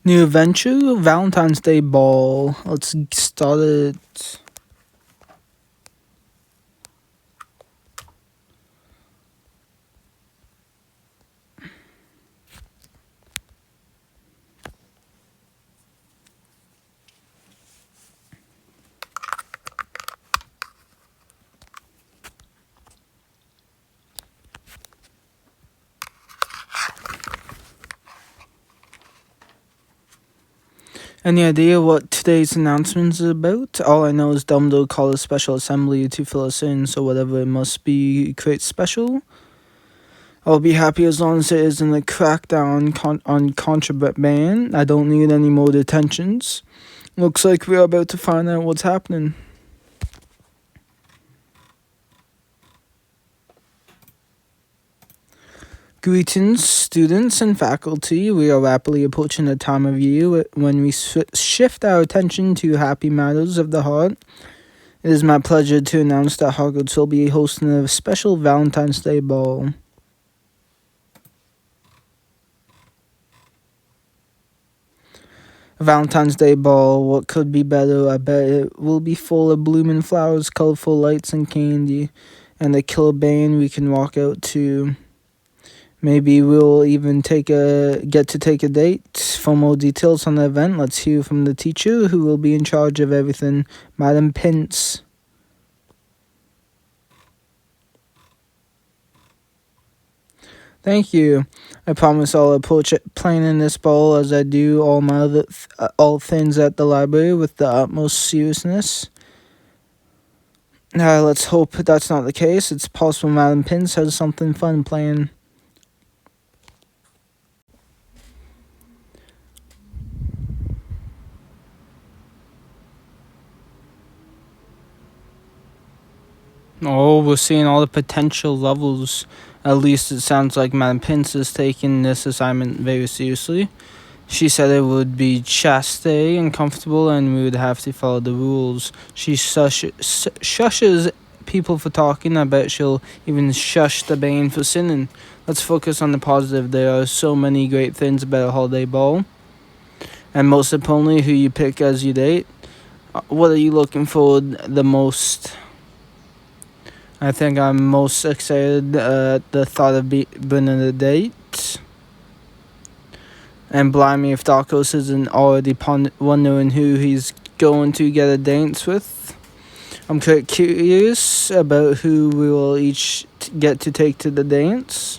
New adventure, Valentine's Day ball. Let's start it. Any idea what today's announcement is about? All I know is Dumbledore called a special assembly to fill us in, so whatever it must be quite special. I'll be happy as long as it isn't a crackdown on contraband. I don't need any more detentions. Looks like we're about to find out what's happening. Greetings, students and faculty. We are rapidly approaching the time of year when we shift our attention to happy matters of the heart. It is my pleasure to announce that Hogwarts will be hosting a special Valentine's Day ball. A Valentine's Day ball, what could be better? I bet it will be full of blooming flowers, colorful lights, and candy, and a killer band we can walk out to. Maybe we'll even get to take a date. For more details on the event, let's hear from the teacher who will be in charge of everything, Madam Pince. Thank you. I promise I'll approach planning this ball as I do all my other all things at the library with the utmost seriousness. Let's hope that's not the case. It's possible Madam Pince has something fun planned. Oh, we're seeing all the potential levels. At least it sounds like Madam Pince is taking this assignment very seriously. She said it would be chaste and comfortable and we would have to follow the rules. She shushes people for talking. I bet she'll even shush the band for sinning. Let's focus on the positive. There are so many great things about a holiday ball. And most importantly, who you pick as your date. What are you looking for the most? I think I'm most excited at the thought of being a date. And blimey, if Darkos isn't already wondering who he's going to get a dance with. I'm quite curious about who we will each get to take to the dance.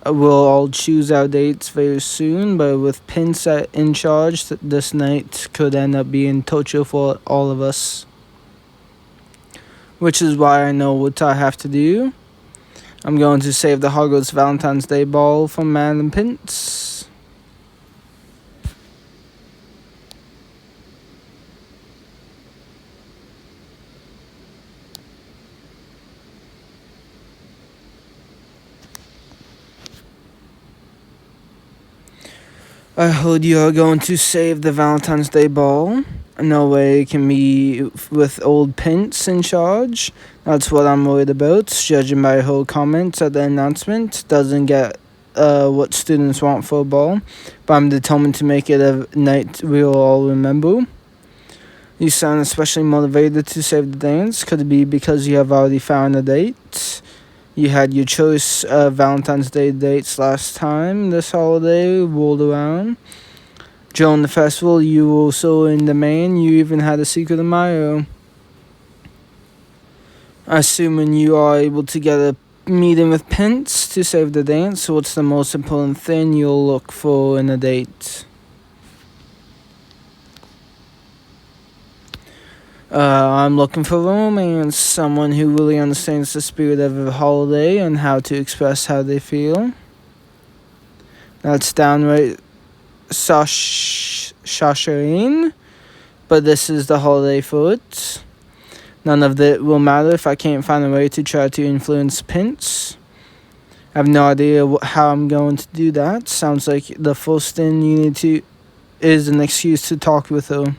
We'll all choose our dates very soon, but with Pince in charge, this night could end up being torture for all of us. Which is why I know what I have to do. I'm going to save the Hogwarts Valentine's Day ball from Madam Pince. I heard you are going to save the Valentine's Day ball. No way it can be with old Pince in charge. That's what I'm worried about, judging by her comments at the announcement. Doesn't get what students want for a ball, but I'm determined to make it a night we'll all remember. You sound especially motivated to save the dance. Could it be because you have already found a date? You had your choice of Valentine's Day dates last time this holiday rolled around. During the festival, you were so in demand, you even had a secret admirer. Assuming you are able to get a meeting with Pince to save the dance, what's the most important thing you'll look for in a date? I'm looking for romance, someone who really understands the spirit of a holiday and how to express how they feel. That's downright Shasharine, but this is the holiday for it. None of that will matter if I can't find a way to try to influence Pince. I have no idea how I'm going to do that. Sounds like the first thing you need to is an excuse to talk with her.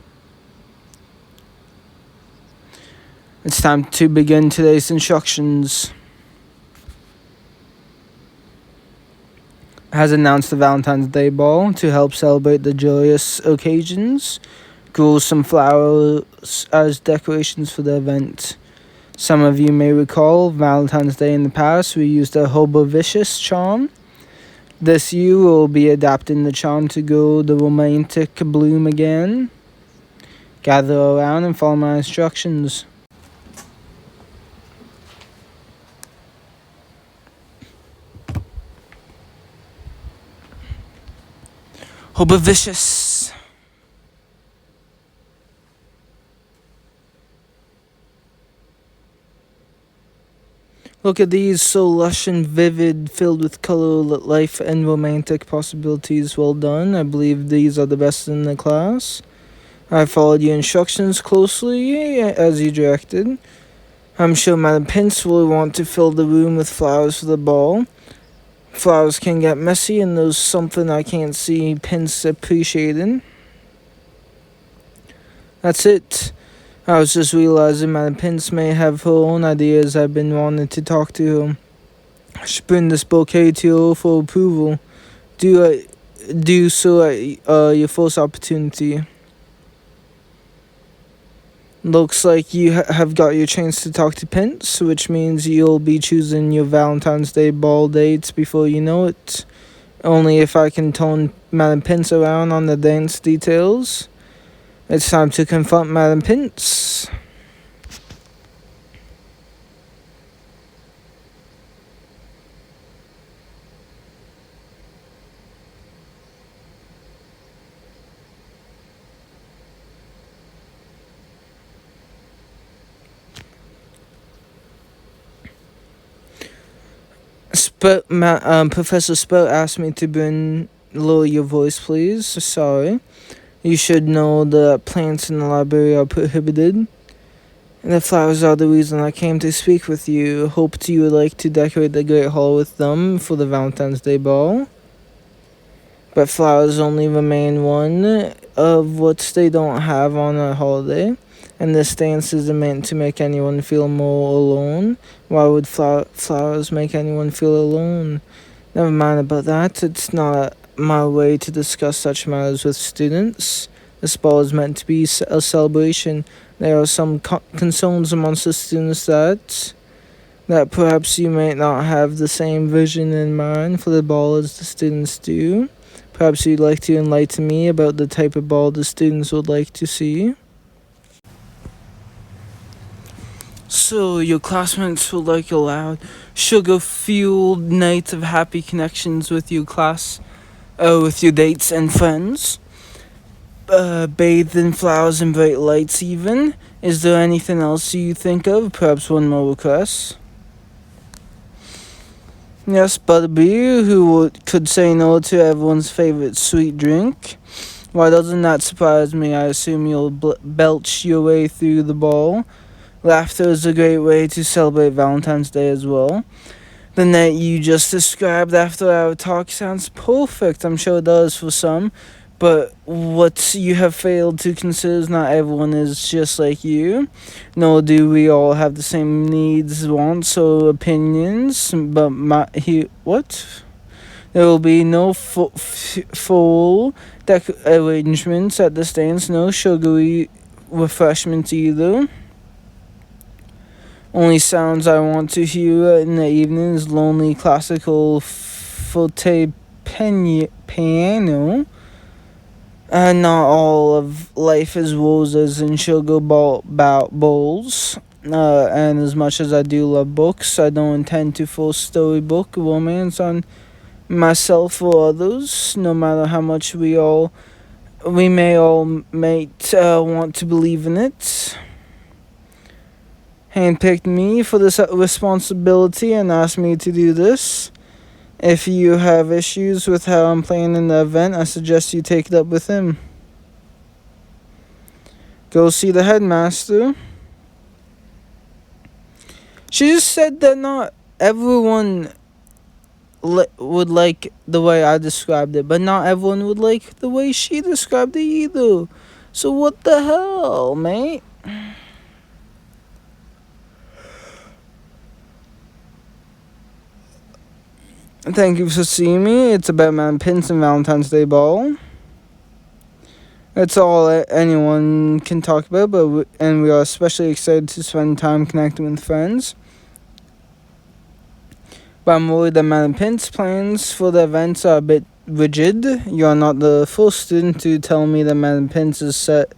It's time to begin today's instructions. has announced the Valentine's Day Ball to help celebrate the joyous occasions. Grow some flowers as decorations for the event. Some of you may recall Valentine's Day in the past, we used a Hobovicious charm. This year we'll be adapting the charm to go the romantic bloom again. Gather around and follow my instructions. Hobovicious. Look at these, so lush and vivid, filled with color, life, and romantic possibilities. Well done. I believe these are the best in the class. I followed your instructions closely as you directed. I'm sure Madam Pince will want to fill the room with flowers for the ball. Flowers can get messy, and there's something I can't see Pince appreciating. That's it. I was just realizing Madam Pince may have her own ideas. I've been wanting to talk to her. I should bring this bouquet to her for approval. Do so at your first opportunity. Looks like you have got your chance to talk to Pince, which means you'll be choosing your Valentine's Day ball dates before you know it. Only if I can tone Madam Pince around on the dance details. It's time to confront Madam Pince. Professor Spout asked me to lower your voice, please. Sorry. You should know that plants in the library are prohibited. And the flowers are the reason I came to speak with you. Hoped you would like to decorate the Great Hall with them for the Valentine's Day Ball. But flowers only remain one of what they don't have on a holiday. And this dance isn't meant to make anyone feel more alone. Why would flowers make anyone feel alone? Never mind about that. It's not my way to discuss such matters with students. This ball is meant to be a celebration. There are some concerns amongst the students that perhaps you may not have the same vision in mind for the ball as the students do. Perhaps you'd like to enlighten me about the type of ball the students would like to see. So, your classmates would like a loud, sugar-fueled night of happy connections with your class, with your dates and friends, bathed in flowers and bright lights even. Is there anything else you think of? Perhaps one more request? Yes, Butterbeer, who could say no to everyone's favorite sweet drink. Why doesn't that surprise me? I assume you'll belch your way through the ball. Laughter is a great way to celebrate Valentine's Day as well. The night you just described after our talk sounds perfect. I'm sure it does for some. But what you have failed to consider is not everyone is just like you. Nor do we all have the same needs, wants, or opinions. But what? There will be no full arrangements at this dance. No sugary refreshments either. Only sounds I want to hear in the evening is lonely classical forte piano. And not all of life is roses and sugar bowls. And as much as I do love books, I don't intend to force storybook romance on myself or others. No matter how much we may want to believe in it. Handpicked me for this responsibility and asked me to do this. If you have issues with how I'm playing in the event, I suggest you take it up with him. Go see the headmaster. She just said that not everyone would like the way I described it, but not everyone would like the way she described it either. So what the hell, mate? Thank you for seeing me. It's about Madam Pince and Valentine's Day Ball. That's all anyone can talk about, and we are especially excited to spend time connecting with friends. But I'm worried that Madam Pince's plans for the events are a bit rigid. You are not the first student to tell me that Madam Pince is set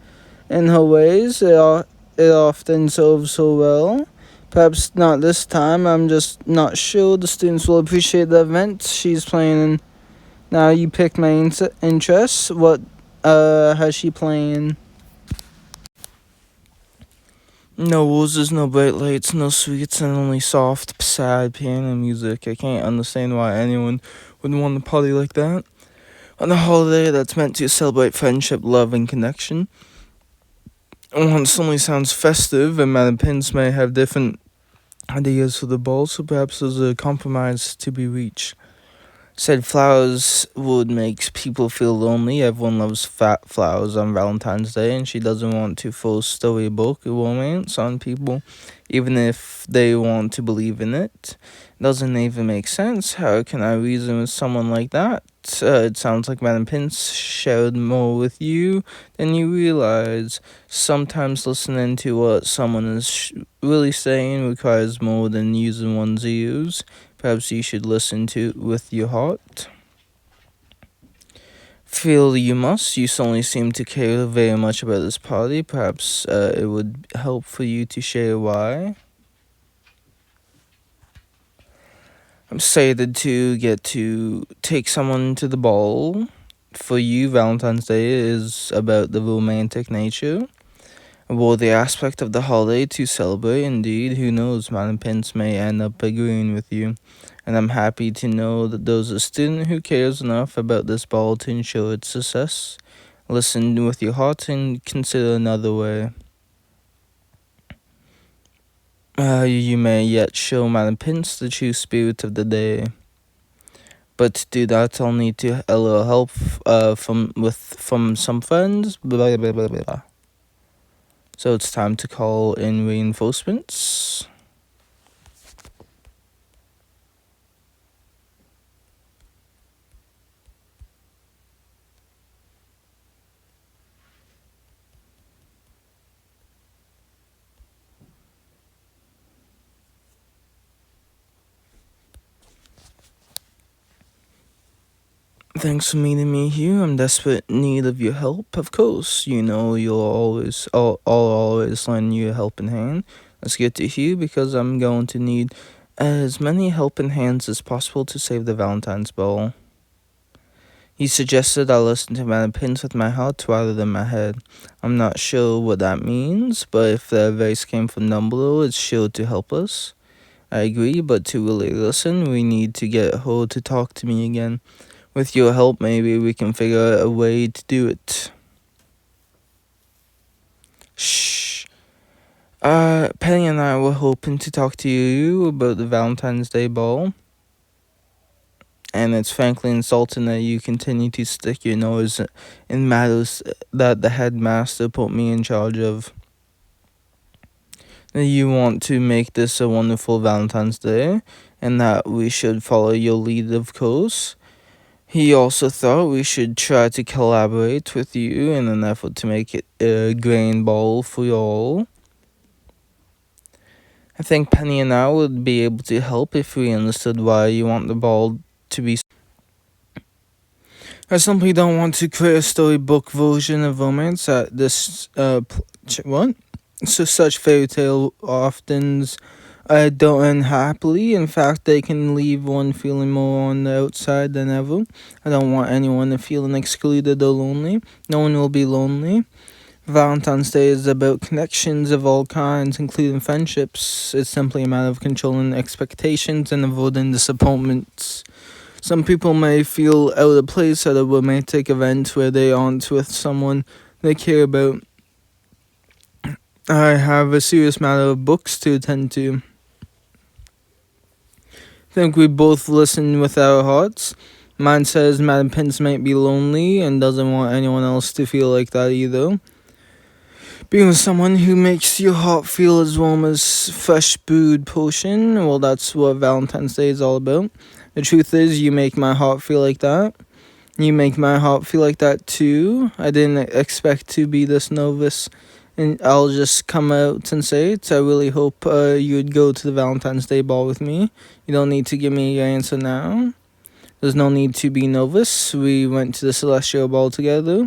in her ways. It often serves her well. Perhaps not this time. I'm just not sure the students will appreciate the event she's planning. Now you picked my interests. What has she playing? No roses, no bright lights, no sweets, and only soft, sad piano music. I can't understand why anyone would want a party like that. On a holiday that's meant to celebrate friendship, love, and connection. One suddenly sounds festive, and Madam Pince may have different ideas for the ball, so perhaps there's a compromise to be reached. Said flowers would make people feel lonely. Everyone loves fat flowers on Valentine's Day, and she doesn't want to force storybook romance on people, even if they want to believe in it. Doesn't even make sense. How can I reason with someone like that? It sounds like Madam Pince shared more with you than you realize. Sometimes listening to what someone is really saying requires more than using one's ears. Perhaps you should listen to with your heart. Feel you must. You suddenly seem to care very much about this party. Perhaps it would help for you to share why. I'm excited to get to take someone to the ball. For you, Valentine's Day is about the romantic nature. Well, the aspect of the holiday to celebrate. Indeed, who knows, Madam Pince may end up agreeing with you. And I'm happy to know that there's a student who cares enough about this ball to ensure its success. Listen with your heart and consider another way. You may yet show Madam Pince the true spirit of the day. But to do that, I'll need to a little help from some friends. Blah, blah, blah, blah. So it's time to call in reinforcements. Thanks for meeting me here. I'm desperate need of your help. Of course, you know I'll always lend you a helping hand. That's good to hear because I'm going to need as many helping hands as possible to save the Valentine's Ball. He suggested I listen to Madam Pince with my heart rather than my head. I'm not sure what that means, but if the advice came from Dumbledore, it's sure to help us. I agree, but to really listen, we need to get her to talk to me again. With your help, maybe we can figure out a way to do it. Shh. Penny and I were hoping to talk to you about the Valentine's Day ball. And it's frankly insulting that you continue to stick your nose in matters that the headmaster put me in charge of. That you want to make this a wonderful Valentine's Day, and that we should follow your lead, of course. He also thought we should try to collaborate with you in an effort to make it a grand ball for you all. I think Penny and I would be able to help if we understood why you want the ball to be. I simply don't want to create a storybook version of romance at this, what? So such fairy tale often don't end happily. In fact, they can leave one feeling more on the outside than ever. I don't want anyone to feel excluded or lonely. No one will be lonely. Valentine's Day is about connections of all kinds, including friendships. It's simply a matter of controlling expectations and avoiding disappointments. Some people may feel out of place at a romantic event where they aren't with someone they care about. I have a serious matter of books to attend to. I think we both listen with our hearts. Mine says Madam Pince might be lonely and doesn't want anyone else to feel like that either. Being with someone who makes your heart feel as warm as fresh brewed potion, well, that's what Valentine's Day is all about. The truth is, you make my heart feel like that. You make my heart feel like that too. I didn't expect to be this novice, and I'll just come out and say it. I really hope you'd go to the Valentine's Day ball with me. You don't need to give me your answer now. There's no need to be novice. We went to the Celestial Ball together,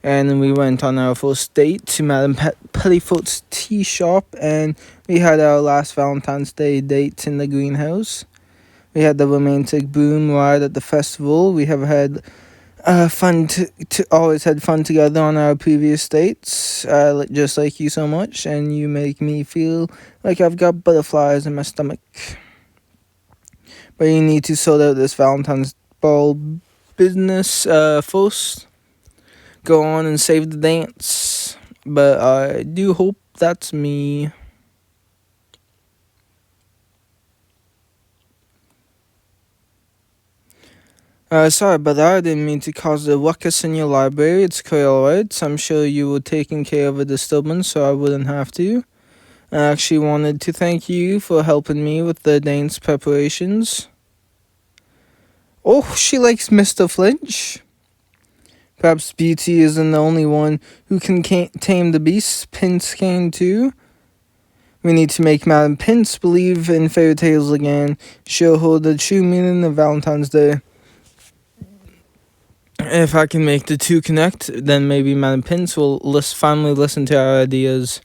and then we went on our first date to Madame Pettifoot's tea shop, and we had our last Valentine's Day date in the greenhouse. We had the romantic boom ride at the festival. We have had fun to always had fun together on our previous dates. Just like you so much, and you make me feel like I've got butterflies in my stomach. But you need to sort out this Valentine's ball business first. Go on and save the dance. But I do hope that's me. Sorry, but I didn't mean to cause a ruckus in your library. It's quite alright. I'm sure you were taking care of a disturbance, so I wouldn't have to. I actually wanted to thank you for helping me with the dance preparations. Oh, she likes Mr. Flinch. Perhaps Beauty isn't the only one who can tame the beast. Pince can too. We need to make Madame Pince believe in fairy tales again. Show her the true meaning of Valentine's Day. If I can make the two connect, then maybe Madame Pince will finally listen to our ideas.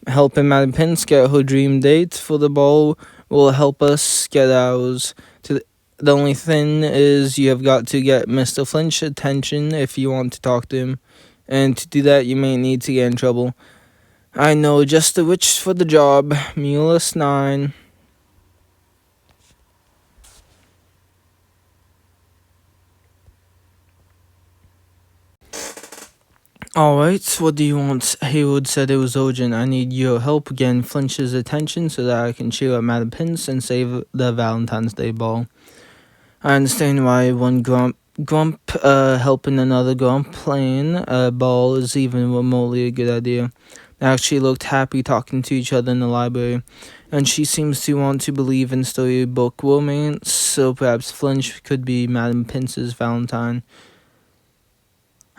Helping Madame Pince get her dream date for the ball will help us get ours. The only thing is you have got to get Mr. Flinch's attention if you want to talk to him. And to do that, you may need to get in trouble. I know just the witch for the job. Mulus 9. Alright, what do you want? Haywood said it was urgent. I need your help getting Flinch's attention so that I can cheer up Madame Pince and save the Valentine's Day ball. I understand why one grump helping another grump playing a ball is even remotely a good idea. They actually looked happy talking to each other in the library, and she seems to want to believe in storybook romance, so perhaps Flinch could be Madame Pince's Valentine.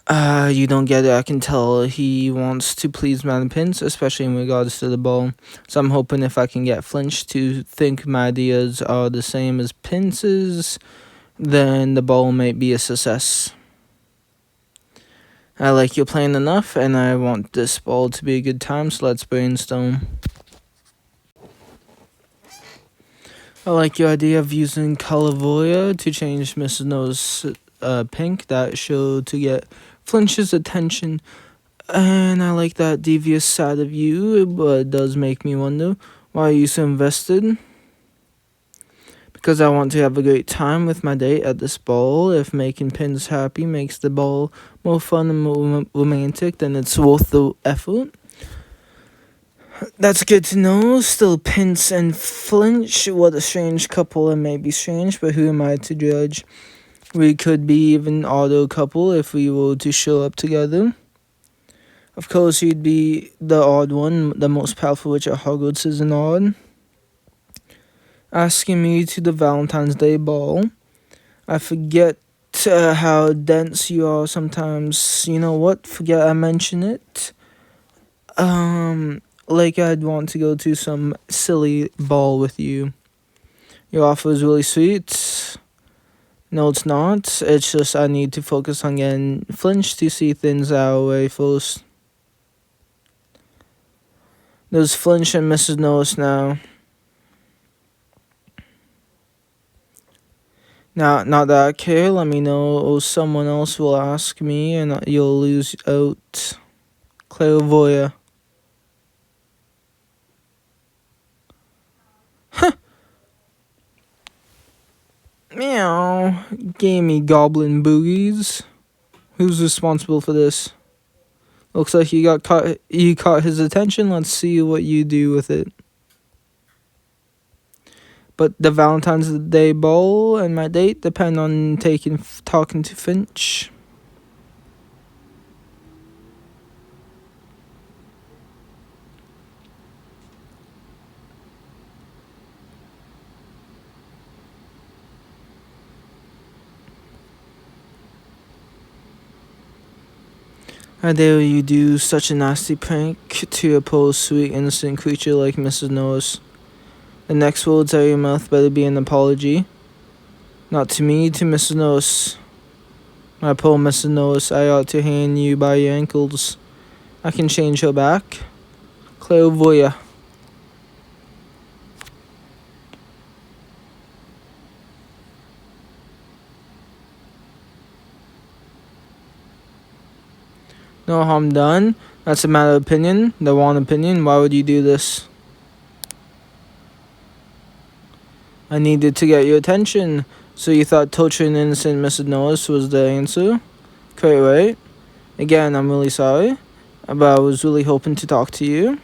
You don't get it. I can tell he wants to please Madame Pince, especially in regards to the ball. So I'm hoping if I can get Flinch to think my ideas are the same as Pince's, then the ball might be a success. I like your plan enough, and I want this ball to be a good time, so let's brainstorm. I like your idea of using Calavoya to change Mrs. No's pink. That show to get Flinch's attention. And I like that devious side of you, but it does make me wonder, why are you so invested? Because I want to have a great time with my date at this ball. If making Pince happy makes the ball more fun and more romantic, then it's worth the effort. That's good to know. Still, Pince and Flinch, what a strange couple, and maybe strange, but who am I to judge? We could be even auto couple if we were to show up together. Of course, you'd be the odd one. The most powerful witch at Hogwarts is an odd. Asking me to the Valentine's Day ball. I forget how dense you are sometimes. You know what? Forget I mentioned it. Like I'd want to go to some silly ball with you. Your offer is really sweet. No, it's not. It's just I need to focus on getting Flinch to see things our way first. There's Flinch and Mrs. Norris now. Now, not that I care, let me know, or someone else will ask me, and you'll lose out. Clairvoya. Meow. Gamey goblin boogies. Who's responsible for this? Looks like you caught his attention. Let's see what you do with it. But the Valentine's Day ball and my date depend on talking to Finch. How dare you do such a nasty prank to a poor, sweet, innocent creature like Mrs. Norris? The next words out of your mouth better be an apology. Not to me, to Mrs. Norris. My poor Mrs. Norris, I ought to hang you by your ankles. I can change her back. Clairvoyant. No harm done. That's a matter of opinion. The wrong opinion. Why would you do this? I needed to get your attention. So you thought torturing innocent Mrs. Norris was the answer? Quite right. Again, I'm really sorry. But I was really hoping to talk to you.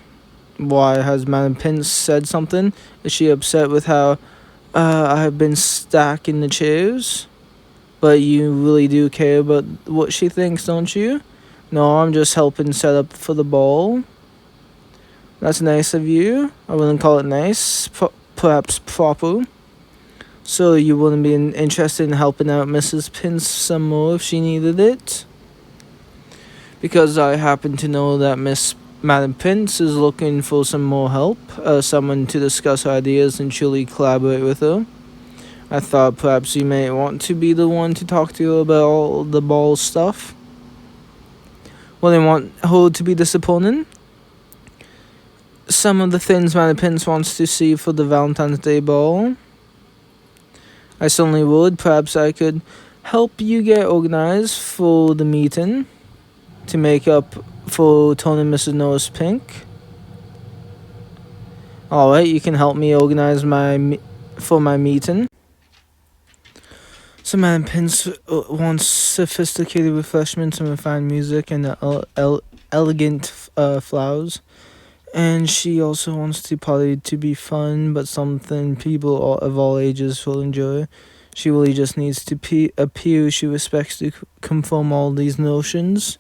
Why, has Madam Pince said something? Is she upset with how I have been stacking the chairs? But you really do care about what she thinks, don't you? No, I'm just helping set up for the ball. That's nice of you. I wouldn't call it nice. Perhaps proper. So you wouldn't be interested in helping out Mrs. Pince some more if she needed it? Because I happen to know that Madam Pince is looking for some more help, someone to discuss ideas and truly collaborate with her. I thought perhaps you may want to be the one to talk to her about all the ball stuff. Well, they want her to be disappointed. Some of the things Madam Pince wants to see for the Valentine's Day ball. I certainly would. Perhaps I could help you get organized for the meeting to make up for turning Mrs. Norris pink. Alright, you can help me organize for my meeting. So Madam Pince wants sophisticated refreshments and refined music and elegant flowers. And she also wants the party to be fun, but something people of all ages will enjoy. She really just needs to appear she respects to conform all these notions.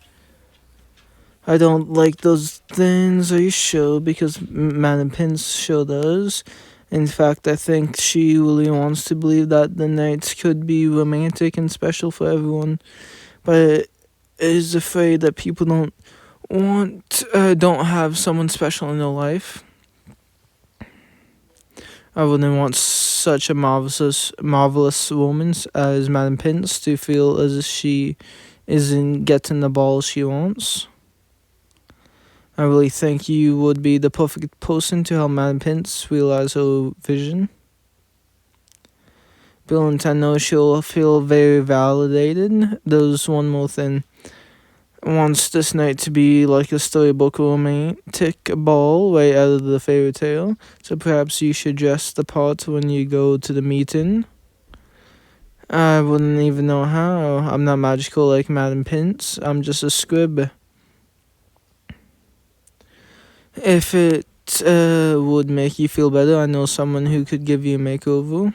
I don't like those things, are you sure? Because Madam Pince sure does. In fact, I think she really wants to believe that the nights could be romantic and special for everyone, but is afraid that people don't have someone special in their life. I wouldn't want such a marvelous woman as Madam Pince to feel as if she isn't getting the ball she wants. I really think you would be the perfect person to help Madam Pince realize her vision. Valentine knows she'll feel very validated. There's one more thing. Wants this night to be like a storybook romantic ball right out of the fairy tale. So perhaps you should dress the part when you go to the meeting. I wouldn't even know how. I'm not magical like Madam Pince. I'm just a scrib. If it would make you feel better, I know someone who could give you a makeover.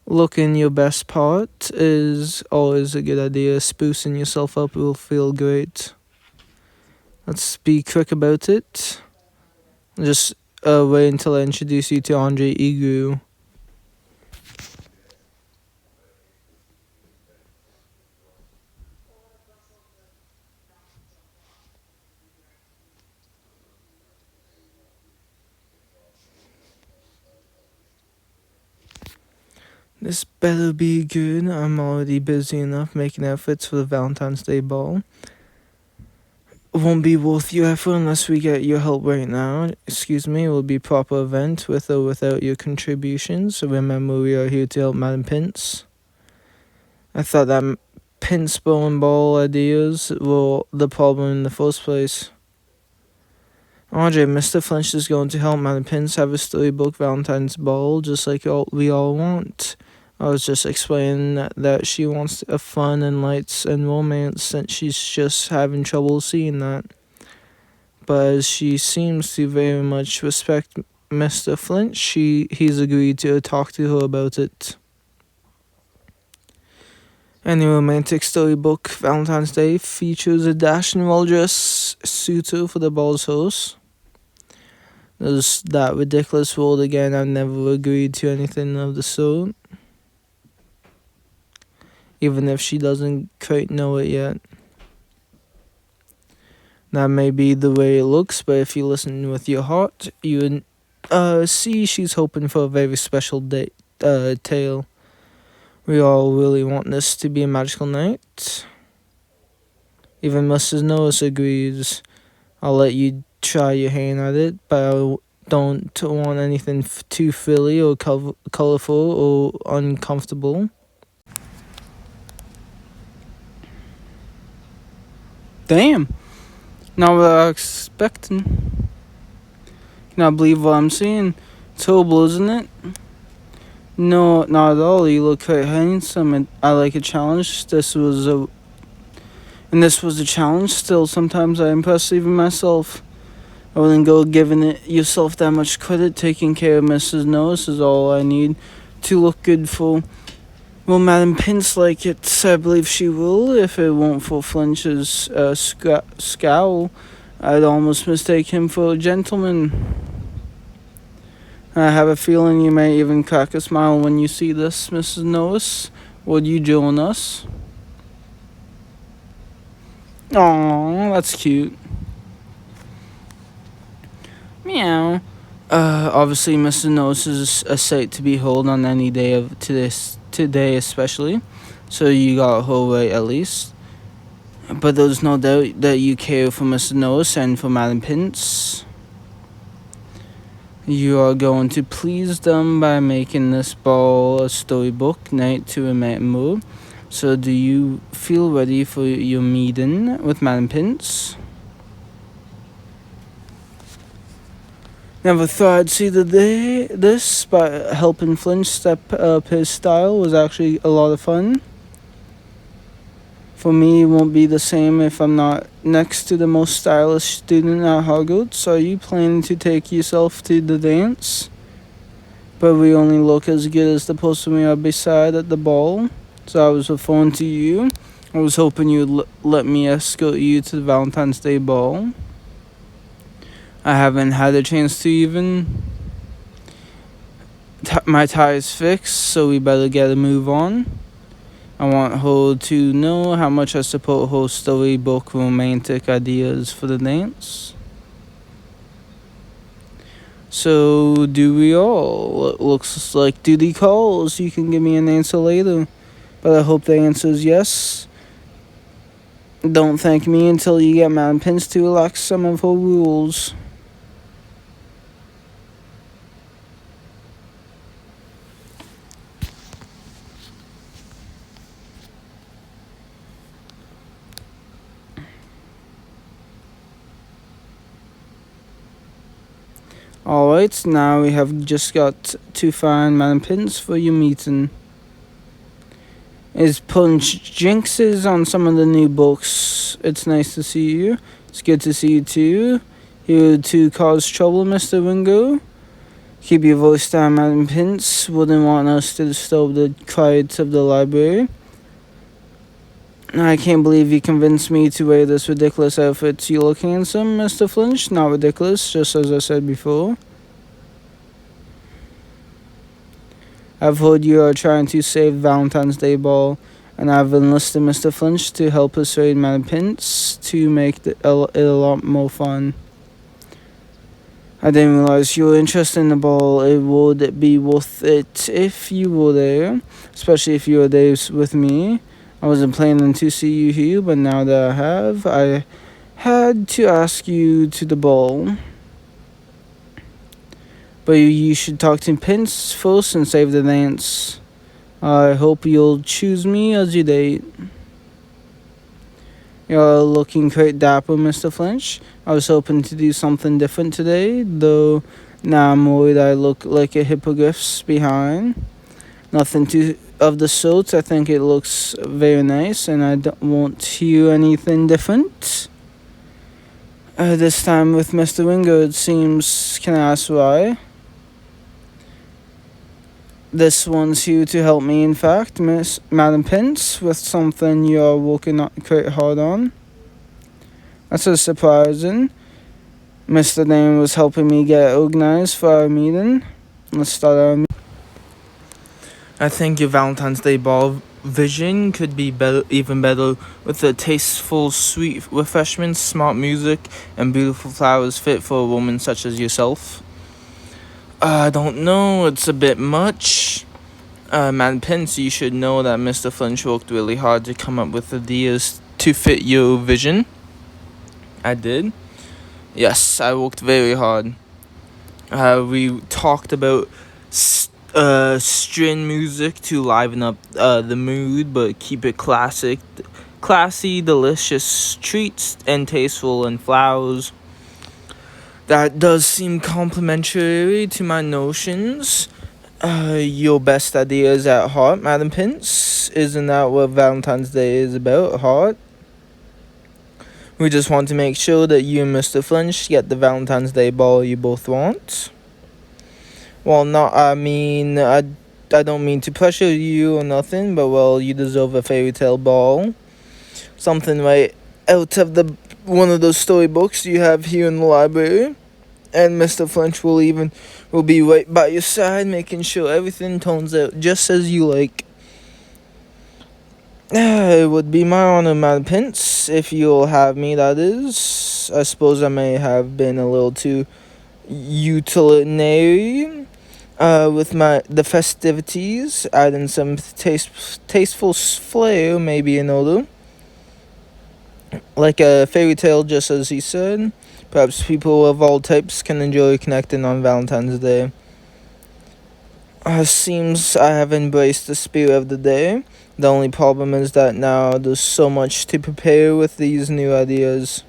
Looking your best part is always a good idea. Sprucing yourself up will feel great. Let's be quick about it. Just wait until I introduce you to Andre Igu. This better be good. I'm already busy enough making outfits for the Valentine's Day ball. Won't be worth your effort unless we get your help right now. Excuse me, it will be a proper event with or without your contributions. So remember, we are here to help Madam Pince. I thought that Pince bowling ball ideas were the problem in the first place. Andre, Mr. Flinch is going to help Madam Pince have a storybook Valentine's ball just like we all want. I was just explaining that she wants a fun and lights and romance since she's just having trouble seeing that. But as she seems to very much respect Mr. Flint, he's agreed to talk to her about it. Any romantic storybook Valentine's Day features a dashing well-dressed suitor for the ball's host. There's that ridiculous word again. I've never agreed to anything of the sort. Even if she doesn't quite know it yet. That may be the way it looks, but if you listen with your heart, you would see she's hoping for a very special tale. We all really want this to be a magical night. Even Mrs. Norris agrees. I'll let you try your hand at it, but I don't want anything too frilly or colorful or uncomfortable. Damn. Not what I was expecting. Cannot believe what I'm seeing. It's horrible, isn't it? No, not at all. You look quite handsome, and I like a challenge. This was a challenge. Still, sometimes I impress even myself. I wouldn't go giving it yourself that much credit. Taking care of Mrs. Norris is all I need to look good for. Will Madam Pince like it? I believe she will, if it won't for Flinch's scowl. I'd almost mistake him for a gentleman. I have a feeling you may even crack a smile when you see this, Mrs. Norris. Would you join us? Aww, that's cute. Meow. Obviously, Mrs. Norris is a sight to behold on any day of today especially. So you got her right at least. But there's no doubt that you care for Mrs. Norris and for Madam Pince. You are going to please them by making this ball a storybook night to remember. So do you feel ready for your meeting with Madam Pince? Never thought I'd see the day this, but helping Flinch step up his style was actually a lot of fun. For me, it won't be the same if I'm not next to the most stylish student at Hogwarts. Are you planning to take yourself to the dance? But we only look as good as the person we are beside at the ball. So I was referring to you. I was hoping you'd let me escort you to the Valentine's Day ball. I haven't had a chance to even. My tie is fixed, so we better get a move on. I want her to know how much I support her storybook romantic ideas for the dance. So, do we all? It looks like duty calls. You can give me an answer later, but I hope the answer is yes. Don't thank me until you get Madam Pince to relax some of her rules. Alright, now we have just got to find Madam Pince for your meeting. Is Punch Jinxes on some of the new books. It's nice to see you. It's good to see you too. Here to cause trouble, Mr. Wingo. Keep your voice down, Madam Pince. Wouldn't want us to disturb the quiet of the library. I can't believe you convinced me to wear this ridiculous outfit. You look handsome, Mr. Flinch. Not ridiculous, just as I said before. I've heard you are trying to save Valentine's Day ball, and I've enlisted Mr. Flinch to help persuade Madam Pince to make it a lot more fun. I didn't realize you were interested in the ball. It would be worth it if you were there, especially if you were there with me. I wasn't planning to see you here, but now that I have, I had to ask you to the ball. But you should talk to Pince first and save the dance. I hope you'll choose me as your date. You're looking quite dapper, Mr. Flinch. I was hoping to do something different today, though now I'm worried I look like a hippogriff's behind. Nothing of the sort. I think it looks very nice, and I don't want to hear anything different. This time with Mr. Wingo, it seems. Can I ask why? This one's here to help me, in fact, Miss Madam Pince, with something you're working quite hard on. That's so surprising. Mr. Dane was helping me get organized for our meeting. Let's start our meeting. I think your Valentine's Day ball vision could be better, even better, with a tasteful, sweet refreshments, smart music, and beautiful flowers fit for a woman such as yourself. I don't know, it's a bit much. Man Pence, you should know that Mr. Flinch worked really hard to come up with ideas to fit your vision. I did. Yes, I worked very hard. We talked about string music to liven up the mood, but keep it classy, delicious treats, and tasteful, and flowers. That does seem complimentary to my notions. Your best ideas at heart, Madam Pince. Isn't that what Valentine's Day is about? Heart. We just want to make sure that you and Mr. Flinch get the Valentine's Day ball you both want. Well, I don't mean to pressure you or nothing, but well, you deserve a fairy tale ball. Something right out of the one of those storybooks you have here in the library. And Mr. Flinch will be right by your side, making sure everything turns out just as you like. It would be my honor, Madam Pince, if you'll have me, that is. I suppose I may have been a little too utilitarian with the festivities, adding some tasteful flair, maybe in order. Like a fairy tale, just as he said. Perhaps people of all types can enjoy connecting on Valentine's Day. Seems I have embraced the spirit of the day. The only problem is that now there's so much to prepare with these new ideas.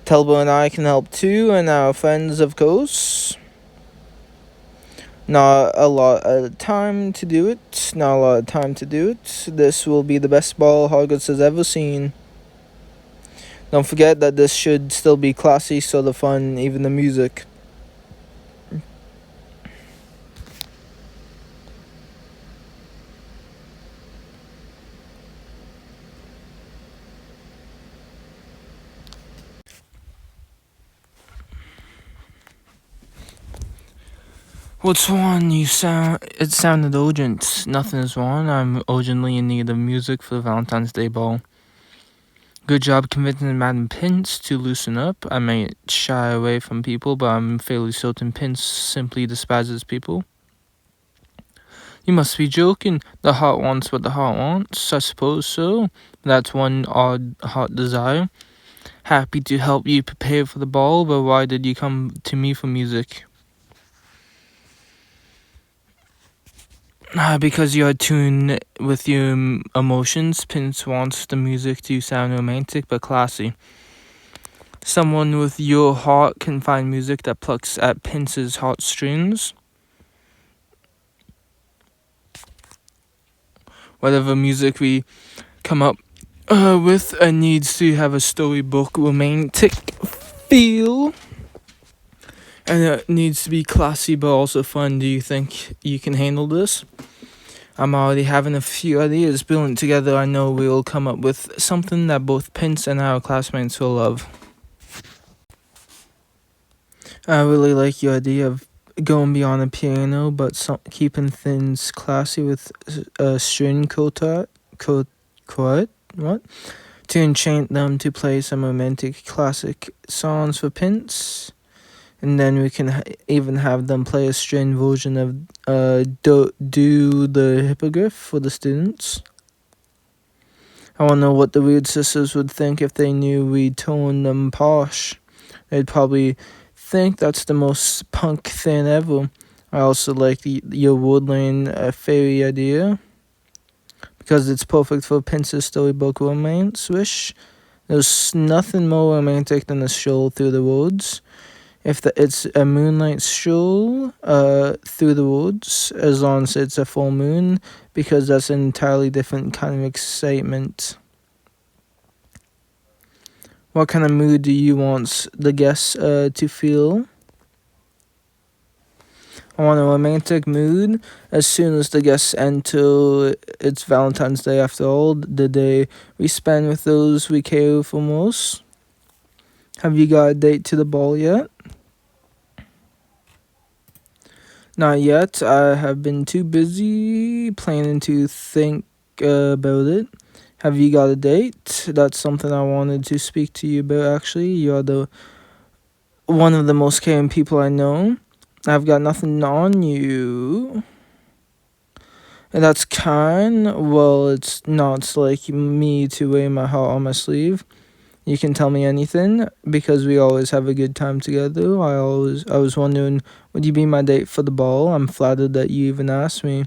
Telbo and I can help too, and our friends, of course. Not a lot of time to do it. This will be the best ball Hogwarts has ever seen. Don't forget that this should still be classy, so the fun, even the music. What's wrong? It sounded urgent. Nothing is wrong. I'm urgently in need of music for the Valentine's Day ball. Good job convincing Madam Pince to loosen up. I may shy away from people, but I'm fairly certain Pince simply despises people. You must be joking. The heart wants what the heart wants. I suppose so. That's one odd heart desire. Happy to help you prepare for the ball, but why did you come to me for music? Because you're attuned with your emotions. Pince wants the music to sound romantic but classy. Someone with your heart can find music that plucks at Pince's heartstrings. Whatever music we come up with needs to have a storybook romantic feel. And it needs to be classy but also fun. Do you think you can handle this? I'm already having a few ideas building together. I know we'll come up with something that both Pince and our classmates will love. I really like your idea of going beyond the piano, but keeping things classy with a string quartet. What? To enchant them to play some romantic classic songs for Pince. And then we can even have them play a string version of do the Hippogriff for the students. I want to know what the Weird Sisters would think if they knew we turned them posh. They'd probably think that's the most punk thing ever. I also like your woodland fairy idea, because it's perfect for Pince's storybook romance wish. There's nothing more romantic than a stroll through the woods. It's a moonlight stroll through the woods, as long as it's a full moon, because that's an entirely different kind of excitement. What kind of mood do you want the guests to feel? I want a romantic mood as soon as the guests enter. It's Valentine's Day after all, the day we spend with those we care for most. Have you got a date to the ball yet? Not yet. I have been too busy planning to think about it. Have you got a date? That's something I wanted to speak to you about actually. You're the one of the most caring people I know. I've got nothing on you. And that's kind. Well, it's not like me to wear my heart on my sleeve. You can tell me anything because we always have a good time together. I was wondering, would you be my date for the ball? I'm flattered that you even asked me.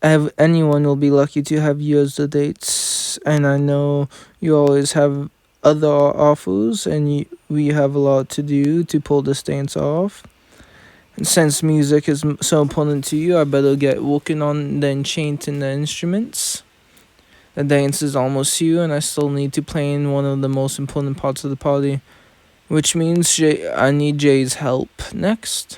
Anyone will be lucky to have you as the dates, and I know you always have other offers, and we have a lot to do to pull this dance off. And since music is so important to you, I better get working on the enchanting the instruments. The dance is almost here, and I still need to play in one of the most important parts of the party, which means I need Jay's help next.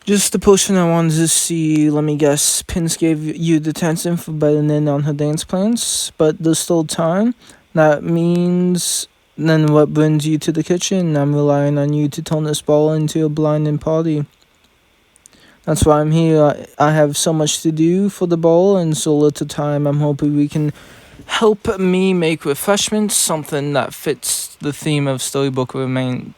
Just the person I wanted to see, let me guess, Pins gave you the attention for betting in on her dance plans, but there's still time. That means then what brings you to the kitchen? I'm relying on you to turn this ball into a blinding party. That's why I'm here. I have so much to do for the ball and so little time. I'm hoping we can help me make refreshments, something that fits the theme of storybook romance.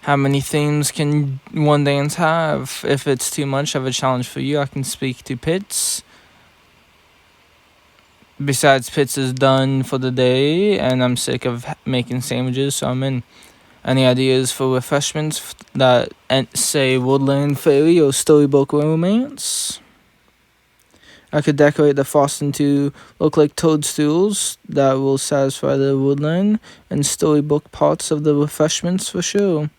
How many themes can one dance have? If it's too much, I have a challenge for you. I can speak to Pitts. Besides, Pitts is done for the day, and I'm sick of making sandwiches, so I'm in. Any ideas for refreshments that say Woodland Fairy or Storybook Romance? I could decorate the frosting to look like toadstools that will satisfy the woodland and storybook parts of the refreshments for sure.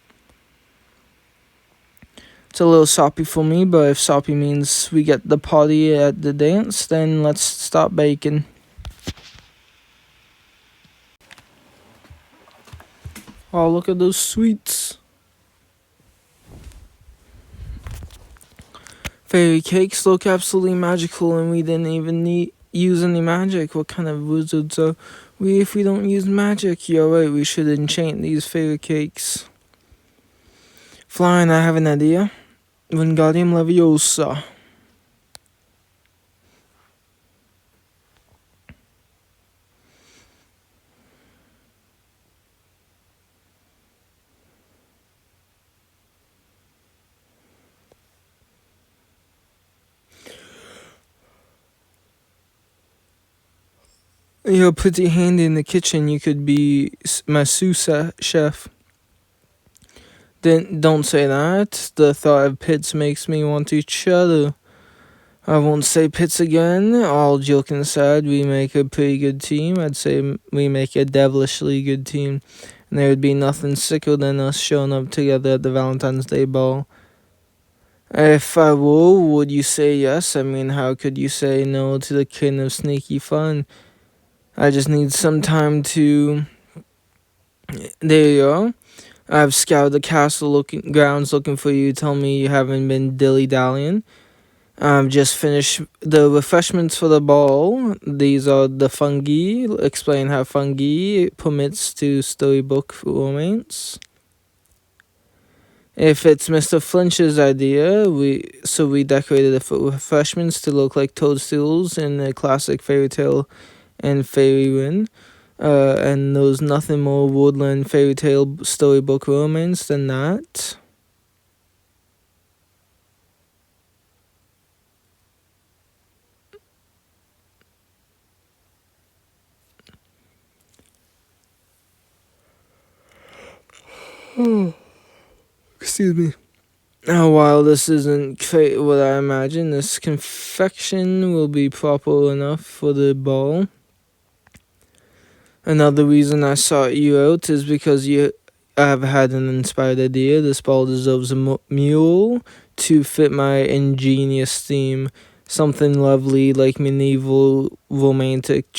It's a little soppy for me, but if soppy means we get the party at the dance, then let's stop baking. Oh, look at those sweets. Fairy cakes look absolutely magical, and we didn't even use any magic. What kind of wizards are we if we don't use magic? You're right, we should enchant these fairy cakes. Flying, I have an idea. Wingardium Leviosa. You're pretty handy in the kitchen. You could be my sous chef. Don't say that. The thought of pits makes me want to shudder. I won't say pits again. All joking aside, we make a pretty good team. I'd say we make a devilishly good team. And there would be nothing sicker than us showing up together at the Valentine's Day ball. If I were, would you say yes? I mean, how could you say no to the kind of sneaky fun? I just need some time to... There you go. I've scoured the castle grounds looking for you. Tell me you haven't been dilly-dallying. I've just finished the refreshments for the ball. These are the fungi. Explain how fungi permits to storybook romance. If it's Mr. Flinch's idea, we decorated the refreshments to look like toadstools in the classic fairy tale and fairy win. And there's nothing more woodland fairy tale storybook romance than that. Excuse me. Now, while this isn't quite what I imagine, this confection will be proper enough for the ball. Another reason I sought you out is because you have had an inspired idea. This ball deserves a mule to fit my ingenious theme. Something lovely like medieval romantic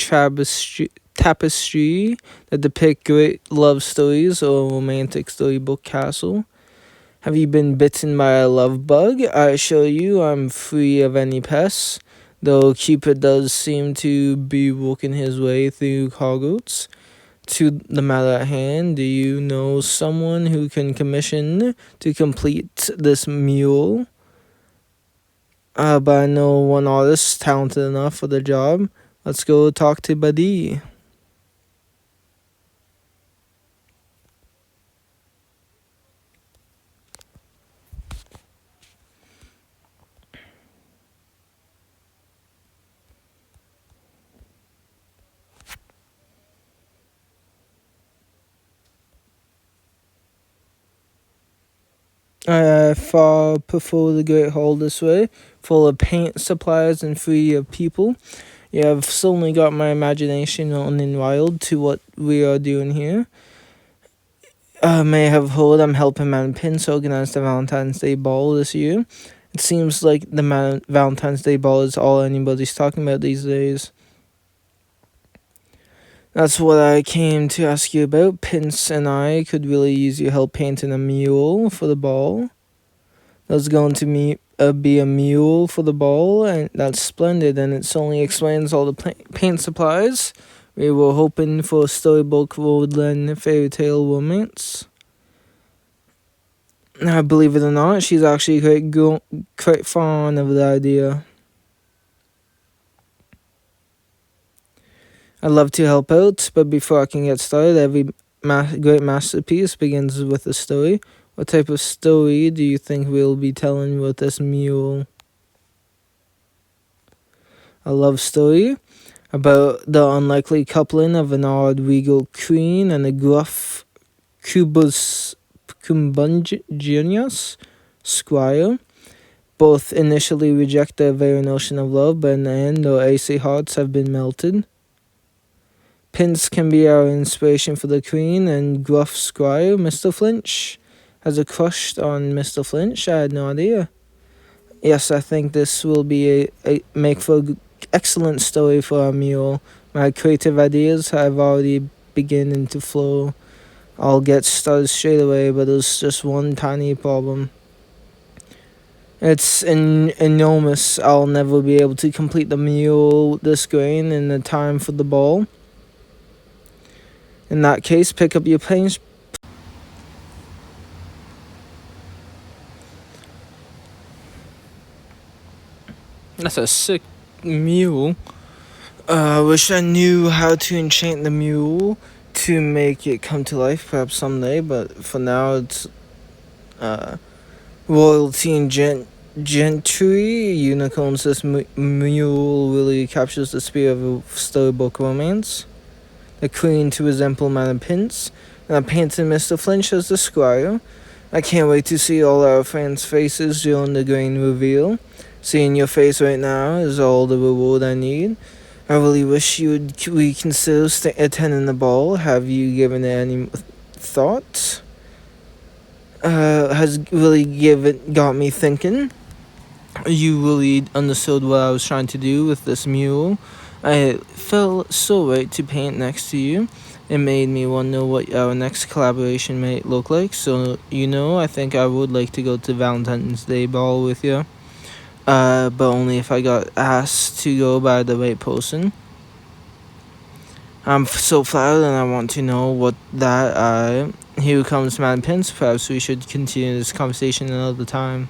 tapestry that depict great love stories or romantic storybook castle. Have you been bitten by a love bug? I assure you I'm free of any pests, though Cupid does seem to be working his way through Hogwarts. To the matter at hand, do you know someone who can commission to complete this mule? But I know one artist talented enough for the job. Let's go talk to Buddy. I far prefer the Great Hall this way, full of paint supplies and free of people. Yeah, I've certainly got my imagination on and wild to what we are doing here. May have heard I'm helping Man Pince organize the Valentine's Day Ball this year. It seems like the Valentine's Day Ball is all anybody's talking about these days. That's what I came to ask you about. Pince and I could really use your help painting a mule for the ball. There's going to be a mule for the ball, and that's splendid, and it only explains all the paint supplies. We were hoping for a storybook woodland fairy tale romance. Now, believe it or not, she's actually quite fond of the idea. I'd love to help out, but before I can get started, every great masterpiece begins with a story. What type of story do you think we'll be telling with this mule? A love story about the unlikely coupling of an odd regal queen and a gruff cumbungianus squire. Both initially reject the very notion of love, but in the end, their icy hearts have been melted. Pince can be our inspiration for the queen, and gruff squire, Mr. Flinch, has a crush on Mr. Flinch. I had no idea. Yes, I think this will be a make for an excellent story for our mule. My creative ideas have already beginning to flow. I'll get started straight away, but there's just one tiny problem. It's enormous. I'll never be able to complete the mule this grain in the time for the ball. In that case, pick up your paints. That's a sick mule. I wish I knew how to enchant the mule to make it come to life perhaps someday, but for now it's royalty and gentry. Unicorns, this mule really captures the spirit of a storybook romance. The queen to resemble Madame Pince, and I painted Mr. Flinch as the squire. I can't wait to see all our fans' faces during the grand reveal. Seeing your face right now is all the reward I need. I really wish you would reconsider attending the ball. Have you given it any thought? Has really got me thinking. You really understood what I was trying to do with this mule. I felt so right to paint next to you. It made me wonder what our next collaboration might look like. So, I think I would like to go to Valentine's Day ball with you. But only if I got asked to go by the right person. I'm so flattered, and I want to know what that. Here comes Madam Pince. Perhaps we should continue this conversation another time.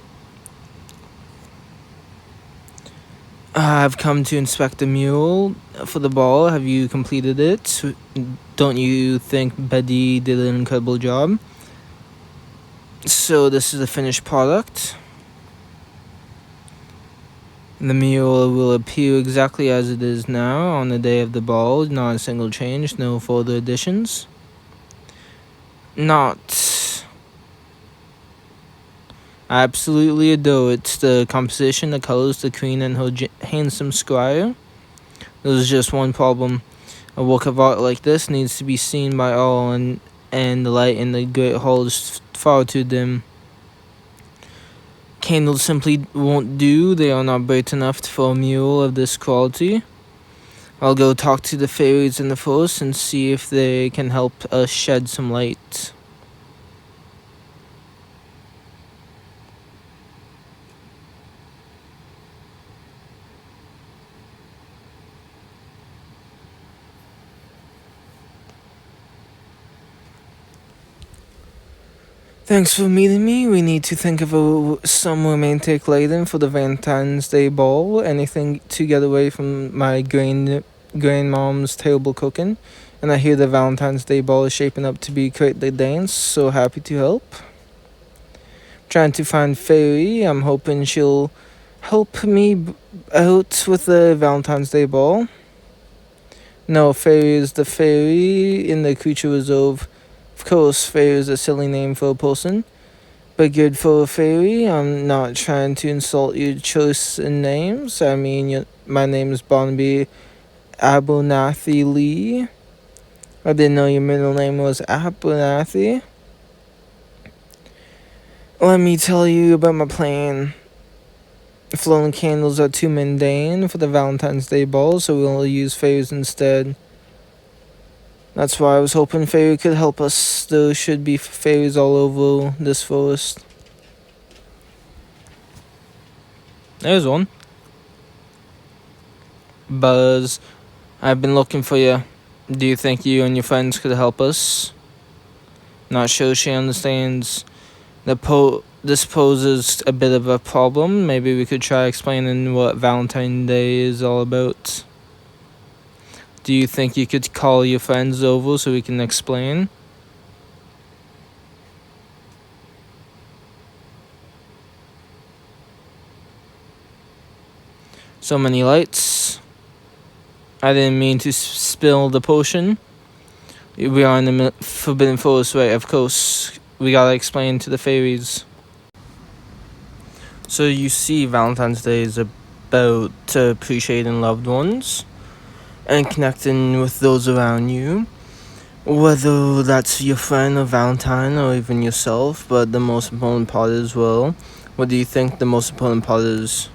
I've come to inspect the mule for the ball. Have you completed it? Don't you think Betty did an incredible job? So this is the finished product. The mule will appear exactly as it is now on the day of the ball. Not a single change, no further additions. I absolutely adore it. The composition, the colors, the queen and her handsome squire. There's just one problem. A work of art like this needs to be seen by all, and the light in the great hall is far too dim. Candles simply won't do. They are not bright enough for a mule of this quality. I'll go talk to the fairies in the forest and see if they can help us shed some light. Thanks for meeting me. We need to think of some romantic lighting for the Valentine's Day ball. Anything to get away from my grandmom's terrible cooking. And I hear the Valentine's Day ball is shaping up to be quite the dance, so happy to help. Trying to find Fairy. I'm hoping she'll help me out with the Valentine's Day ball. No, Fairy is the fairy in the creature reserve. Of course, fairy is a silly name for a person, but good for a fairy. I'm not trying to insult your choice in names. I mean, my name is Barnaby Abernathy Lee. I didn't know your middle name was Abernathy. Let me tell you about my plan. Floating candles are too mundane for the Valentine's Day ball, so we'll use fairies instead. That's why I was hoping Fairy could help us. There should be fairies all over this forest. There's one. Buzz, I've been looking for you. Do you think you and your friends could help us? Not sure she understands. This poses a bit of a problem. Maybe we could try explaining what Valentine's Day is all about. Do you think you could call your friends over so we can explain? So many lights. I didn't mean to spill the potion. We are in the Forbidden Forest, right? Of course. We gotta explain to the fairies. So you see, Valentine's Day is about appreciating loved ones and connecting with those around you, whether that's your friend or Valentine or even yourself. But the most important part is, well, what do you think the most important part is?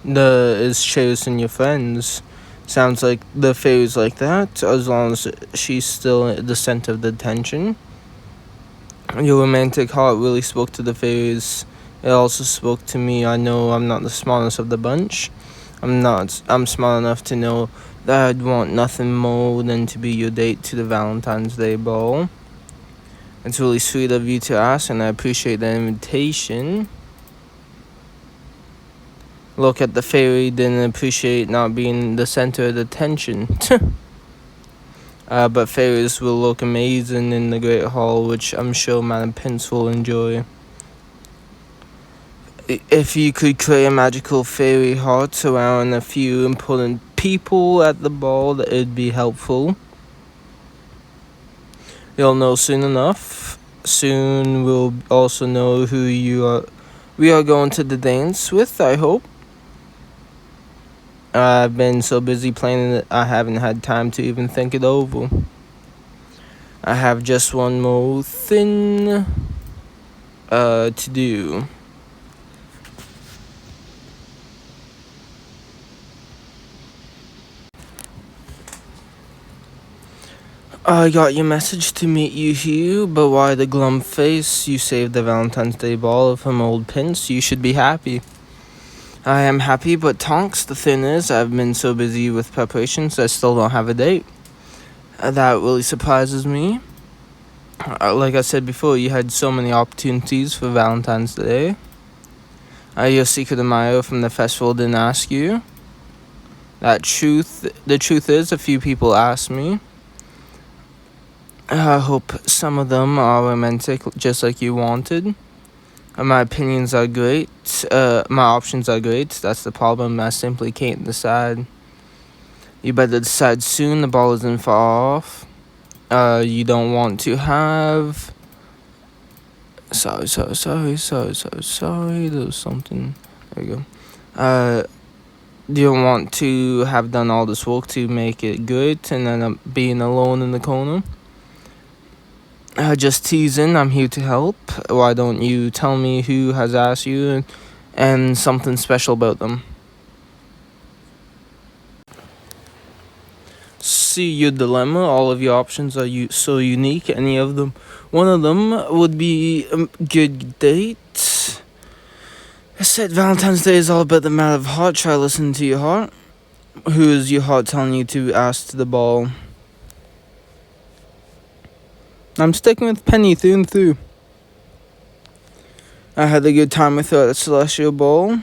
Is cherishing your friends. Sounds like the fairy's like that, as long as she's still the center of the attention. Your romantic heart really spoke to the fairies. It also spoke to me. I know I'm not the smartest of the bunch. I'm smart enough to know that I'd want nothing more than to be your date to the Valentine's Day ball. It's really sweet of you to ask, and I appreciate the invitation. Look at the fairy, didn't appreciate not being the center of the attention. But fairies will look amazing in the Great Hall, which I'm sure Madam Pince will enjoy. If you could create a magical fairy heart around a few important people at the ball, that it'd be helpful. You'll know soon enough. Soon we'll also know who we are going to the dance with, I hope. I've been so busy planning that I haven't had time to even think it over. I have just one more thing to do. I got your message to meet you here, but why the glum face? You saved the Valentine's Day ball from old Pince. You should be happy. I am happy, but Tonks, the thing is, I've been so busy with preparations, I still don't have a date. That really surprises me. Like I said before, you had so many opportunities for Valentine's Day. Your secret admirer from the festival didn't ask you. The truth is, a few people asked me. I hope some of them are romantic, just like you wanted. My opinions are great. My options are great. That's the problem. I simply can't decide. You better decide soon. The ball isn't far off. You don't want to have... Sorry. There's something. There we go. You don't want to have done all this work to make it good and end up being alone in the corner. Just teasing, I'm here to help. Why don't you tell me who has asked you and something special about them? see your dilemma. All of your options are so unique. Any of them, one of them would be a good date. I said Valentine's Day is all about the matter of heart. Try listening to your heart. Who is your heart telling you to ask to the ball? I'm sticking with Penny through and through. I had a good time with her at Celestial Ball.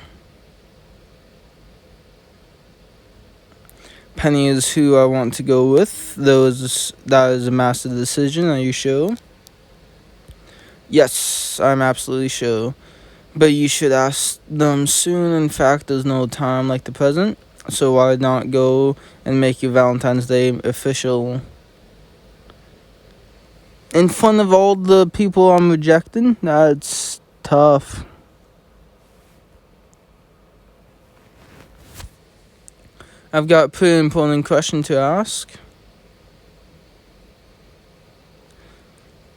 Penny is who I want to go with. That is a massive decision. Are you sure? Yes, I'm absolutely sure. But you should ask them soon. In fact, there's no time like the present. So why not go and make your Valentine's Day official? In front of all the people I'm rejecting? That's tough. I've got a pretty important question to ask.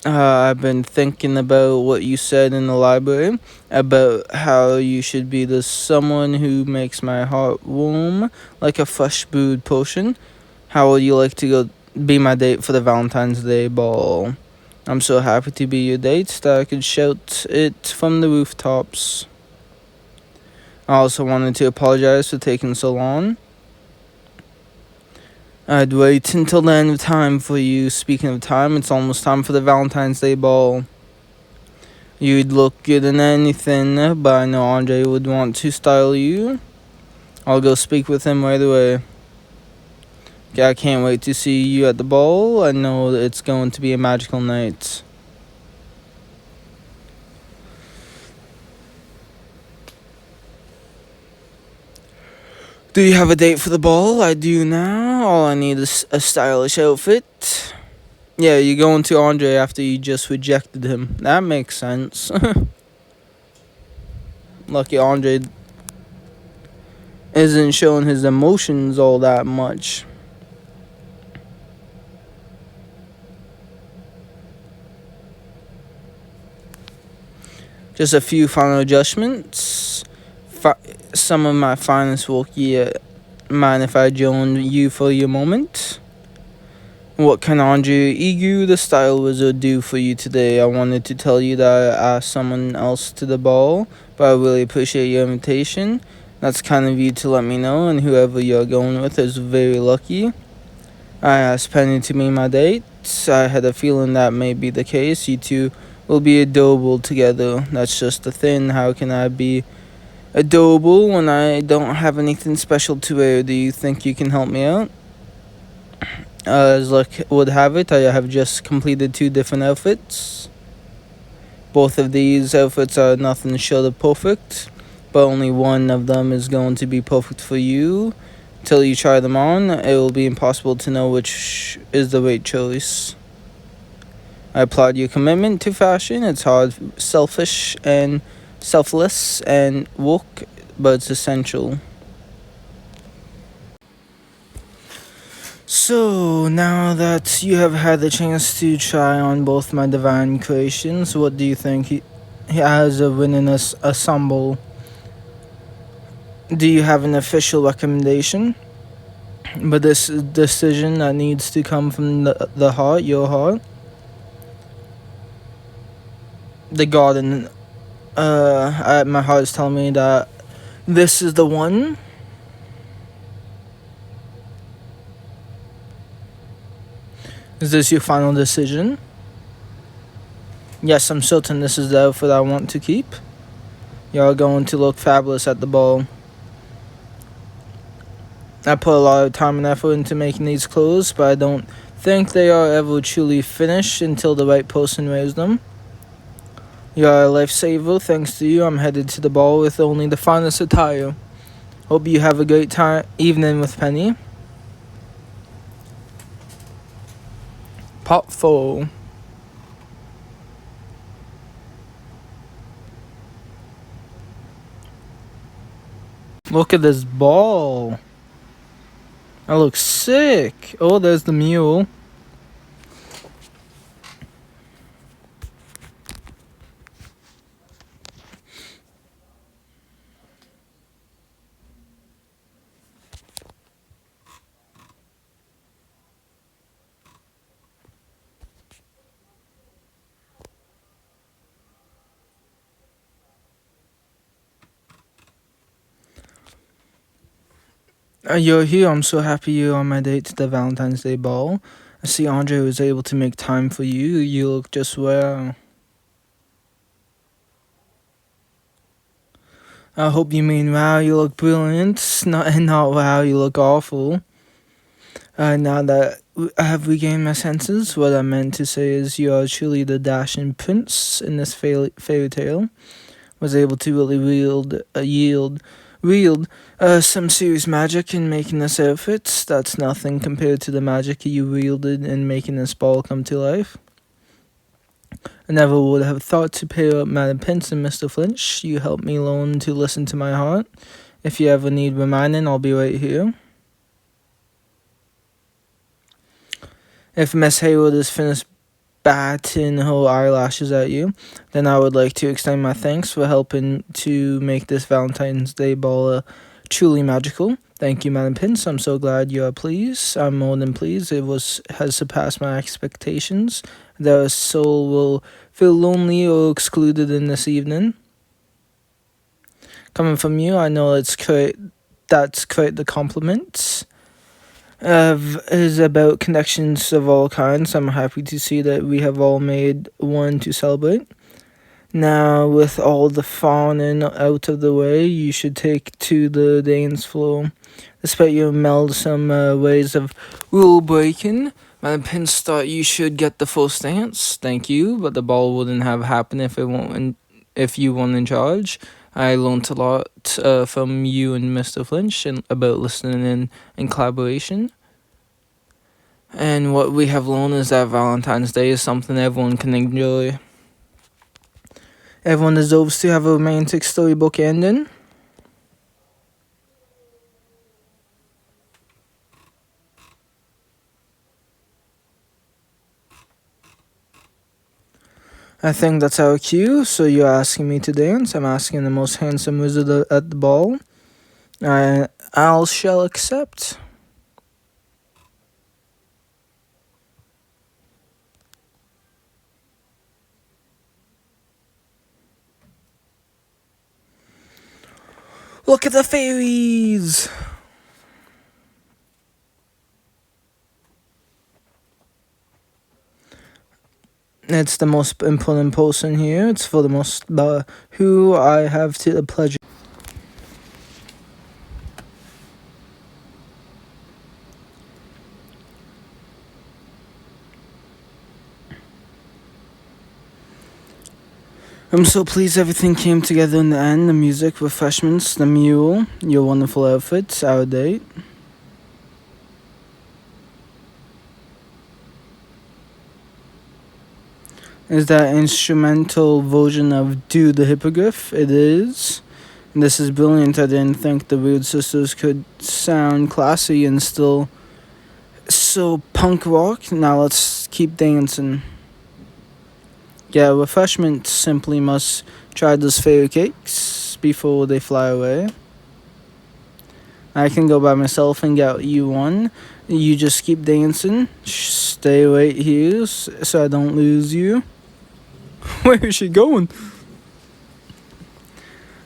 I've been thinking about what you said in the library about how you should be the someone who makes my heart warm like a fresh brewed potion. How would you like to go be my date for the Valentine's Day ball? I'm so happy to be your date that I could shout it from the rooftops. I also wanted to apologize for taking so long. I'd wait until the end of time for you. Speaking of time, it's almost time for the Valentine's Day ball. You'd look good in anything, but I know Andre would want to style you. I'll go speak with him right away. Okay, I can't wait to see you at the ball. I know it's going to be a magical night. Do you have a date for the ball? I do now. All I need is a stylish outfit. Yeah, you're going to Andre after you just rejected him. That makes sense. Lucky Andre isn't showing his emotions all that much. Just a few final adjustments. Some of my finest work yet. Mind if I join you for your moment? What can Andre Egu, the style wizard, do for you today? I wanted to tell you that I asked someone else to the ball, but I really appreciate your invitation. That's kind of you to let me know, and whoever you're going with is very lucky. I asked Penny to be my date. I had a feeling that may be the case. You two will be adorable together. That's just the thing. How can I be adorable when I don't have anything special to wear? Do you think you can help me out? As luck would have it, I have just completed 2 different outfits. Both of these outfits are nothing short of perfect, but only one of them is going to be perfect for you. Till you try them on, it will be impossible to know which is the right choice. I applaud your commitment to fashion. It's hard, selfless and work, but it's essential. So, now that you have had the chance to try on both my divine creations, what do you think he has a winning ensemble? Do you have an official recommendation? But this decision that needs to come from the heart, your heart. The garden, my heart is telling me that this is the one. Is this your final decision? Yes, I'm certain this is the outfit I want to keep. You're going to look fabulous at the ball. I put a lot of time and effort into making these clothes, but I don't think they are ever truly finished until the right person wears them. You're a lifesaver. Thanks to you, I'm headed to the ball with only the finest attire. Hope you have a great evening with Penny. Pot 4. Look at this ball. That looks sick. Oh, there's the mule. You're here. I'm so happy you're on my date to the Valentine's Day ball. I see Andre was able to make time for you. You look just well. I hope you mean wow, you look brilliant. Not wow, you look awful. Now that I have regained my senses, what I meant to say is you are truly the dashing prince in this fairy tale. Was able to really wield some serious magic in making this outfit. That's nothing compared to the magic you wielded in making this ball come to life. I never would have thought to pair up Madam Pince and Mr. Flinch. You helped me learn to listen to my heart. If you ever need reminding, I'll be right here. If Miss Hayward is finished batting her eyelashes at you, then I would like to extend my thanks for helping to make this Valentine's Day ball truly magical. Thank you, Madam Pince. I'm so glad you are pleased. I'm more than pleased. Has surpassed my expectations. Their soul will feel lonely or excluded in this evening. Coming from you, I know that's quite the compliment. Is about connections of all kinds. I'm happy to see that we have all made one to celebrate. Now, with all the fawning out of the way, you should take to the dance floor. Despite your meddlesome ways of rule breaking, Madam Pince thought you should get the first dance. Thank you, but the ball wouldn't have happened if you weren't in charge. I learned a lot from you and Mr. Flinch about listening and collaboration. And what we have learned is that Valentine's Day is something everyone can enjoy. Everyone deserves to have a romantic storybook ending. I think that's our cue, so you're asking me to dance. I'm asking the most handsome wizard at the ball. I shall accept. Look at the fairies! It's the most important person here. It's for the most who I have the pleasure. I'm so pleased everything came together in the end. The music, refreshments, the mule, your wonderful outfits, our date. Is that instrumental version of Do the Hippogriff? It is. This is brilliant. I didn't think the Weird Sisters could sound classy and still so punk rock. Now let's keep dancing. Yeah, refreshment simply must try those fairy cakes before they fly away. I can go by myself and get you one. You just keep dancing. Stay right here so I don't lose you. Where is she going?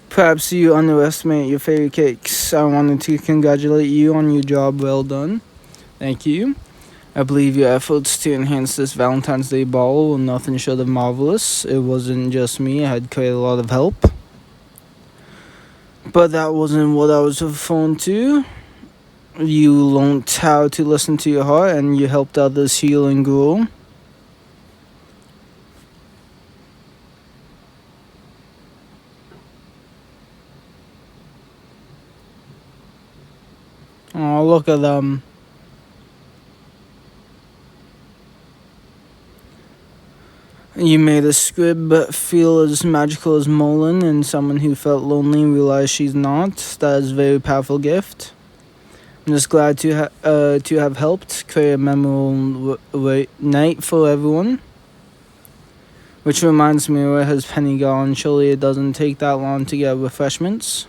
Perhaps you underestimate your fairy cakes. I wanted to congratulate you on your job well done. Thank you. I believe your efforts to enhance this Valentine's Day ball were nothing short of marvelous. It wasn't just me, I had quite a lot of help. But that wasn't what I was referring to. You learned how to listen to your heart and you helped others heal and grow. Oh, look at them. You made a squib feel as magical as Mullen, and someone who felt lonely realized she's not. That is a very powerful gift. I'm just glad to have helped create a memorable night for everyone. Which reminds me, where has Penny gone? Surely it doesn't take that long to get refreshments.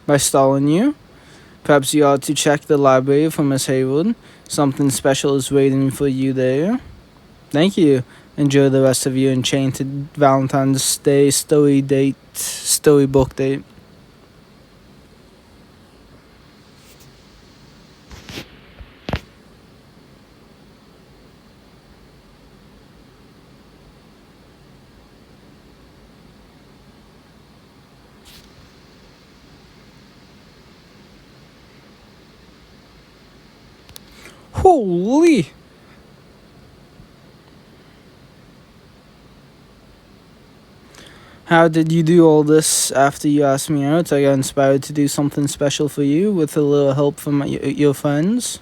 By stalling you? Perhaps you ought to check the library for Miss Hayward. Something special is waiting for you there. Thank you. Enjoy the rest of your enchanted Valentine's Day storybook date. Holy! How did you do all this after you asked me out? I got inspired to do something special for you with a little help from your friends.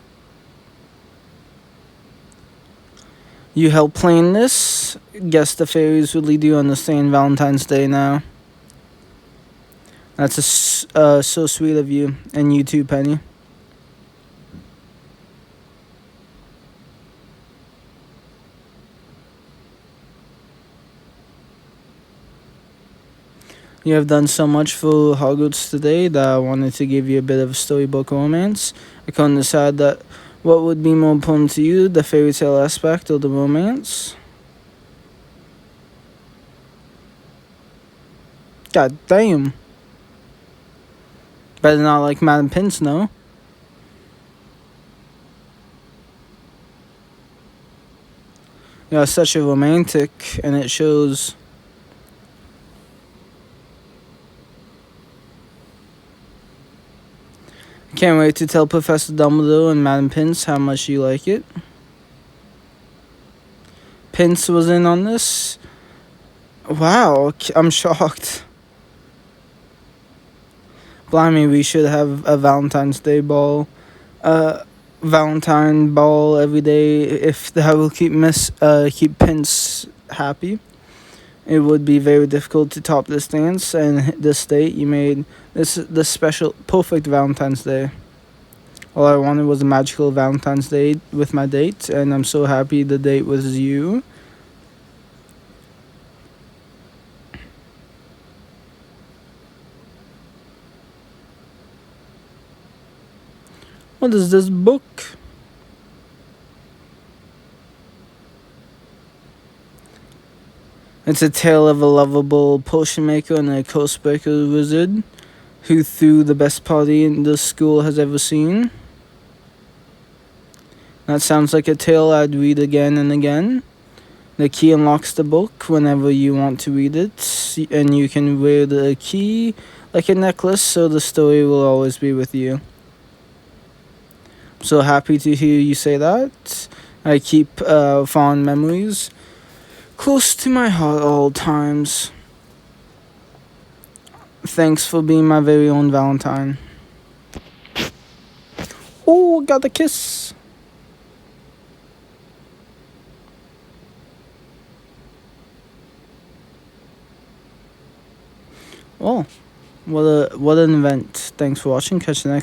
You helped plan this? Guess the fairies really do understand Valentine's Day now. That's so sweet of you, and you too, Penny. You have done so much for Hogwarts today that I wanted to give you a bit of a storybook romance. I couldn't decide that what would be more important to you, the fairy tale aspect or the romance. God damn. Better not like Madam Pince, no? You're such a romantic, and it shows. Can't wait to tell Professor Dumbledore and Madam Pince how much you like it. Pince was in on this? Wow, I'm shocked. Blimey, we should have a Valentine's Day ball. Valentine ball every day if that will keep Pince happy. It would be very difficult to top this dance and this date you made. This special perfect Valentine's Day. All I wanted was a magical Valentine's Day with my date, and I'm so happy the date was you. What is this book? It's a tale of a lovable potion maker and a curse-breaker wizard who threw the best party the school has ever seen. That sounds like a tale I'd read again and again. The key unlocks the book whenever you want to read it, and you can wear the key like a necklace so the story will always be with you. I'm so happy to hear you say that. I keep fond memories close to my heart all times. Thanks for being my very own Valentine. Oh, got a kiss. Oh, what an event. Thanks for watching. Catch you next